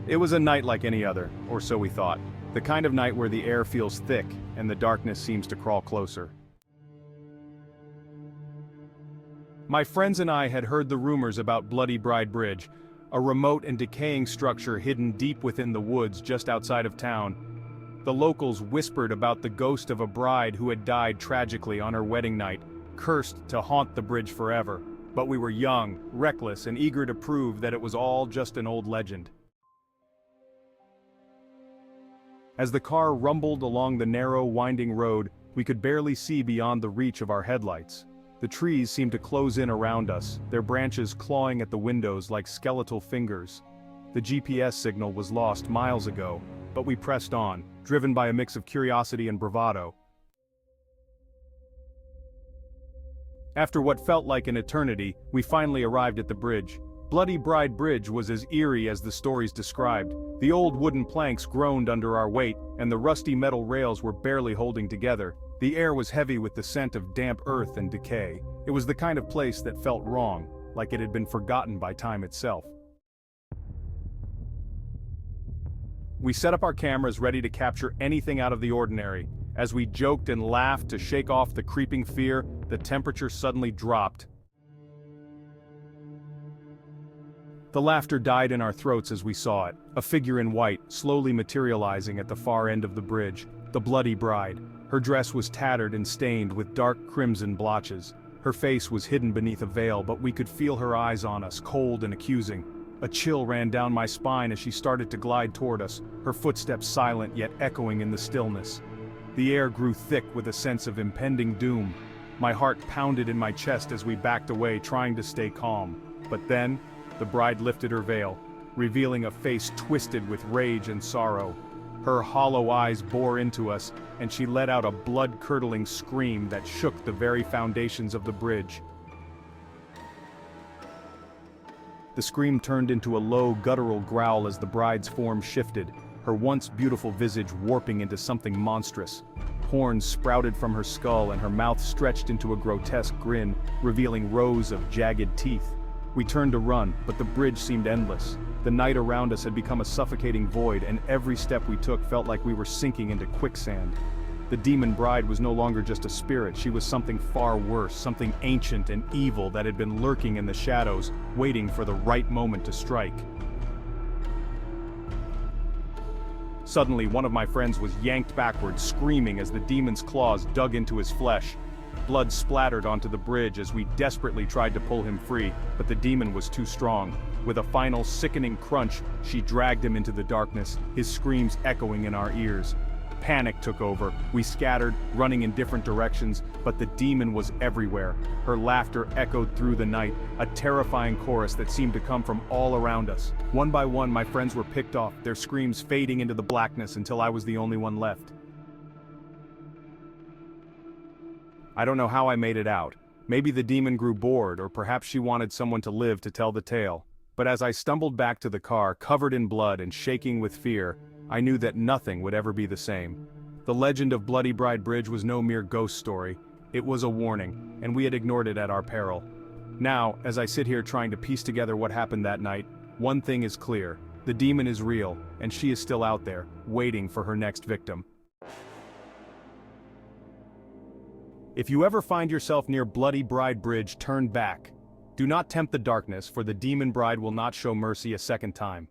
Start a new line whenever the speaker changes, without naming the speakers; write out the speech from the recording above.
It was a night like any other, or so we thought. The kind of night where the air feels thick and the darkness seems to crawl closer. My friends and I had heard the rumors about Bloody Bride Bridge, a remote and decaying structure hidden deep within the woods just outside of town. The locals whispered about the ghost of a bride who had died tragically on her wedding night, cursed to haunt the bridge forever. But we were young, reckless, and eager to prove that it was all just an old legend. As the car rumbled along the narrow, winding road, we could barely see beyond the reach of our headlights. The trees seemed to close in around us, their branches clawing at the windows like skeletal fingers. The GPS signal was lost miles ago, but we pressed on, driven by a mix of curiosity and bravado. After what felt like an eternity, we finally arrived at the bridge. Bloody Bride Bridge was as eerie as the stories described. The old wooden planks groaned under our weight, and the rusty metal rails were barely holding together. The air was heavy with the scent of damp earth and decay. It was the kind of place that felt wrong, like it had been forgotten by time itself. We set up our cameras ready to capture anything out of the ordinary. As we joked and laughed to shake off the creeping fear, the temperature suddenly dropped. The laughter died in our throats as we saw it, a figure in white, slowly materializing at the far end of the bridge, the Bloody Bride. Her dress was tattered and stained with dark crimson blotches. Her face was hidden beneath a veil, but we could feel her eyes on us, cold and accusing. A chill ran down my spine as she started to glide toward us, her footsteps silent yet echoing in the stillness. The air grew thick with a sense of impending doom. My heart pounded in my chest as we backed away, trying to stay calm. But then, the bride lifted her veil, revealing a face twisted with rage and sorrow. Her hollow eyes bore into us, and she let out a blood-curdling scream that shook the very foundations of the bridge. The scream turned into a low, guttural growl as the bride's form shifted, her once beautiful visage warping into something monstrous. Horns sprouted from her skull and her mouth stretched into a grotesque grin, revealing rows of jagged teeth. We turned to run, but the bridge seemed endless. The night around us had become a suffocating void, and every step we took felt like we were sinking into quicksand. The demon bride was no longer just a spirit, she was something far worse, something ancient and evil that had been lurking in the shadows, waiting for the right moment to strike. Suddenly, one of my friends was yanked backward, screaming as the demon's claws dug into his flesh. Blood splattered onto the bridge as we desperately tried to pull him free, but the demon was too strong. With a final sickening crunch, she dragged him into the darkness, his screams echoing in our ears. Panic took over. We scattered, running in different directions, but the demon was everywhere. Her laughter echoed through the night, a terrifying chorus that seemed to come from all around us. One by one, my friends were picked off, their screams fading into the blackness until I was the only one left. I don't know how I made it out. Maybe the demon grew bored, or perhaps she wanted someone to live to tell the tale. But as I stumbled back to the car, covered in blood and shaking with fear, I knew that nothing would ever be the same. The legend of Bloody Bride Bridge was no mere ghost story. It was a warning, and we had ignored it at our peril. Now, as I sit here trying to piece together what happened that night, one thing is clear. The demon is real, and she is still out there, waiting for her next victim. If you ever find yourself near Bloody Bride Bridge, turn back. Do not tempt the darkness, for the demon bride will not show mercy a second time.